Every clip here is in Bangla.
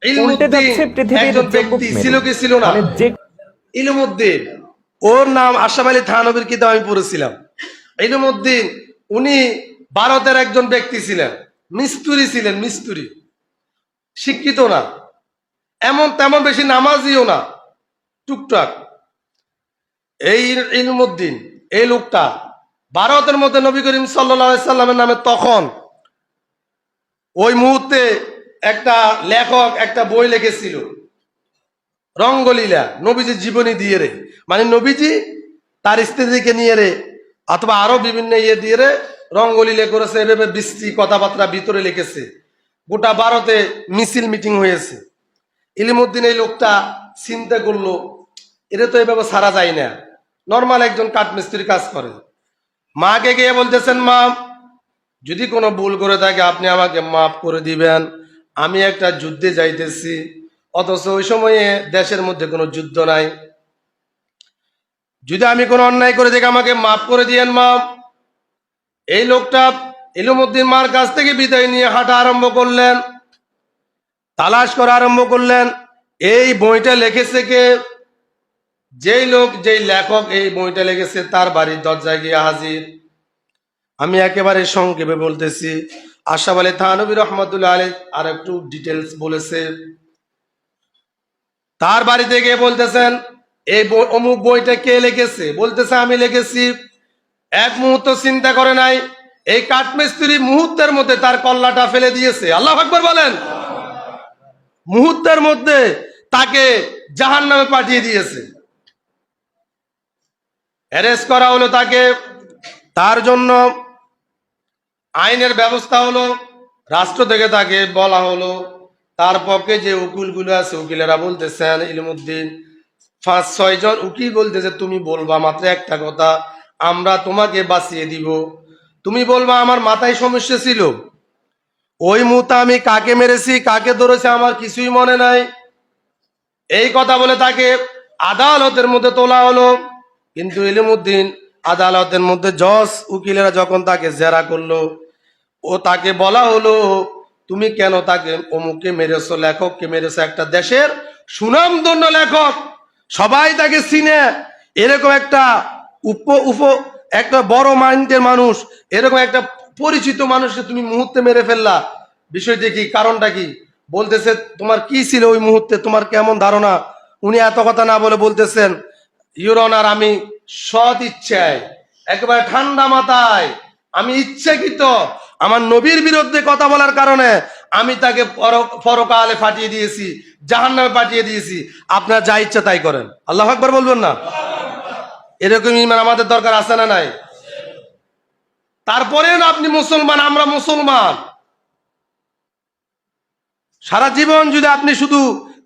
উল্টে যাচ্ছে পৃথিবীর একজন ব্যক্তি ছিল কি ছিল না? ইলমুদ্দিন, ওর নাম আশরাফ আলী থানভীর কিতাব আমি পড়েছিলাম। ইলমুদ্দিন উনি ভারতের একজন ব্যক্তি ছিলেন, মিস্ত্রি ছিলেন, মিস্ত্রি, শিক্ষিত না, এমন তেমন বেশি নামাজিও না, টুকটাক। এই ইলমুদ্দিন, এই লোকটা ভারতের মধ্যে নবী করিম সাল্লাল্লাহু আলাইহি সাল্লামের নামে তখন ওই মুহূর্তে একটা লেখক একটা বই লিখেছিল, রঙ্গলীলা, নবীজির জীবনী দিয়ে রে, মানে নবীজি তার স্ত্রীকে নিয়ে রে অথবা আরো বিভিন্ন ইয়ে দিয়ে রে রঙ্গলীলা করেছে, এভাবে বৃষ্টি কথাবার্তা ভিতরে লিখেছে। গোটা ভারতে মিছিল মিটিং হয়েছে। ইলিমুদ্দিন এই লোকটা চিন্তা করলো, এটা তো এভাবে ছাড়া যায় না, নর্মাল একজন কাঠমিস্ত্রি কাজ করে। মাকে গিয়ে বলতেছেন, মা যদি কোনো ভুল করে থাকে আপনি আমাকে মাফ করে দিবেন, আমি একটা যুদ্ধে যাইতেছি, অথচ ওই সময়ে দেশের মধ্যে কোনো যুদ্ধ নাই, যদি আমি কোনো অন্যায় করে থাকি আমাকে মাফ করে দিয়েন মা। এই লোকটা ইলমুদ্দিন মার কাছ থেকে বিদায় নিয়ে হাঁটা আরম্ভ করলেন, তালাশ করা আরম্ভ করলেন। এই বইটা লিখেছে কে? যেই লোক, যেই লেখক এই বইটা লিখেছে তার বাড়ির দরজায় গিয়ে হাজির। আমি একেবারে সংক্ষেপে বলতেছি, আশরাফ আলী থানভী রহমতুল্লাহ আলাইহি আর একটু ডিটেলস বলেছে। তার বাড়িতে গিয়ে বলতেছেন, এই অমুক বইটা কে লিখেছে? বলতেছে আমি লিখেছি। এক মুহূর্ত চিন্তা করে নাই, এই কাঠমিস্ত্রি মুহূর্তের মধ্যে তার কল্লাটা ফেলে দিয়েছে। আল্লাহু আকবার বলেন। মুহূর্তের মধ্যে তাকে জাহান্নামে পাঠিয়ে দিয়েছে, অ্যারেস্ট করা হলো তাকে। তার জন্য আইনের ব্যবস্থা হলো, রাষ্ট্র থেকে তাকে বলা হলো, তার পক্ষে যে উকিলগুলো আছে উকিলেরা বলতেছেন, ইলমুদ্দিন 5-6 জন উকিল বলতেছে তুমি বলবা মাত্র একটা কথা, আমরা তোমাকে বাঁচিয়ে দিব। তুমি বলবা আমার মাথায় সমস্যা ছিল, ওই মুহূর্তে আমি কাকে মেরেছি কাকে ধরেছি আমার কিছুই মনে নাই, এই কথা বলে তাকে আদালতের মধ্যে তোলা হলো। কিন্তু ইলমুদ্দিন আদালতের মধ্যে জজ উকিলেরা যখন তাকে জেরা করলো, ও তাকে বলা হলো তুমি কেন তাকে অমুককে মেরেছো, লেখককে মেরেছো, একটা দেশের সুনামধন্য লেখক, সবাই তাকে চিনে, এরকম একটা একটা বড় মাইন্ডের মানুষ, এরকম একটা পরিচিত মানুষকে তুমি মুহূর্তে মেরে ফেললা, বিষয়টি কি, কারণটা কি? বলতেছে তোমার কি ছিল ওই মুহূর্তে, তোমার কেমন ধারণা? উনি এত কথা না বলে বলতেছেন, ইউর অনার, আমি সৎ ইচ্ছায় একেবারে ঠান্ডা মাথায়, আমি ইচ্ছাকৃত আমার নবীর বিরুদ্ধে কথা বলার কারণে আমি তাকে পরকালে পাঠিয়ে দিয়েছি, জাহান্নামে পাঠিয়ে দিয়েছি, আপনার যা ইচ্ছা তাই করেন। আল্লাহু আকবার বলবেন না? এরকম ইমান আমাদের দরকার আছে না নাই? তারপরে না আপনি মুসলমান, আমরা মুসলমান, সারা জীবন যদি আপনি শুধু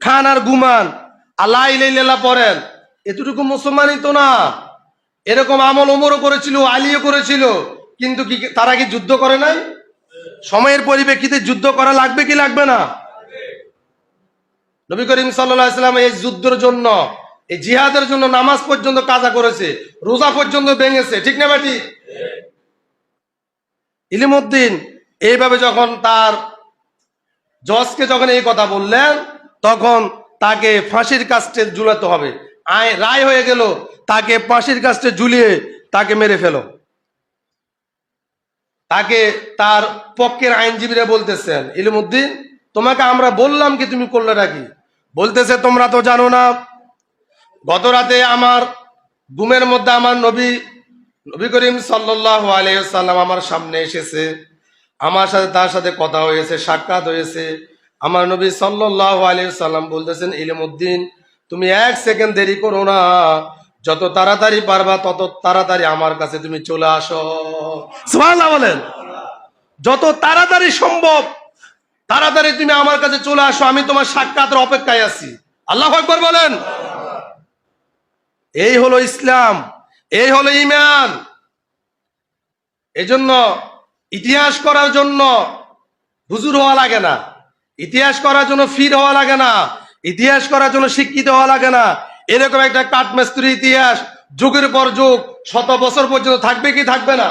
খান আর ঘুমান আল্লাহ ইলাইল্লাহ পড়েন, এতটুকু মুসলমানই তো না। এরকম আমল ওমরও করেছিল, আলীও করেছিল, কিন্তু কি তারা কি যুদ্ধ করে নাই? সময়ের পরিপ্রেক্ষিতে যুদ্ধ করা লাগবে কি লাগবে না? নবী করিম সাল্লাল্লাহু আলাইহি ওয়াসাল্লাম এই যুদ্ধের জন্য, এই জিহাদের জন্য নামাজ পর্যন্ত কাজা করেছে, রোজা পর্যন্ত ভেঙেছে, ঠিক না বেটি? ইলমুদ্দিন এইভাবে যখন তার জজকে যখন এই কথা বললেন, তখন তাকে ফাঁসির কাস্টে ঝুলাতে হবে। রায় হয়ে গেল তাকে ফাঁসির কাস্টে ঝুলিয়ে তাকে মেরে ফেলো। তাকে তার পক্ষের আইনজীবীরা বলতেছেন, ইলমুদ্দিন তোমাকে আমরা বললাম কি তুমি করলে নাকি? বলতেছে তোমরা তো জানো না, গত রাতে আমার ঘুমের মধ্যে আমার নবী করিম সাল্লাল্লাহু আলাইহি ওয়াসাল্লাম আমার সামনে এসেছে, আমার সাথে তার সাথে কথা হয়েছে, সাক্ষাৎ হয়েছে। আমার নবী সাল্লাল্লাহু আলাইহি ওয়াসাল্লাম বলতেছেন, ইলমুদ্দিন তুমি 1 সেকেন্ড দেরি করো না, যত তাড়াতাড়ি পারবা তত তাড়াতাড়ি আমার কাছে তুমি চলে আসো। সুবহানাল্লাহ বলেন। যত তাড়াতাড়ি সম্ভব তাড়াতাড়ি তুমি আমার কাছে চলে আসো, আমি তোমার সাক্ষাতের অপেক্ষায় আছি। আল্লাহু আকবার বলেন। এই হলো ইসলাম, এই হলো ঈমান। এজন্য ইতিহাস করার জন্য হুজুর হওয়া লাগে না, ইতিহাস করার জন্য ফির হওয়া লাগে না, ইতিহাস করার জন্য শিক্ষিত হওয়া লাগে না। এরকম একটা কাঠমিস্ত্রি ইতিহাস যুগের পর যুগ, শত বছর পর্যন্ত থাকবে কি থাকবে না?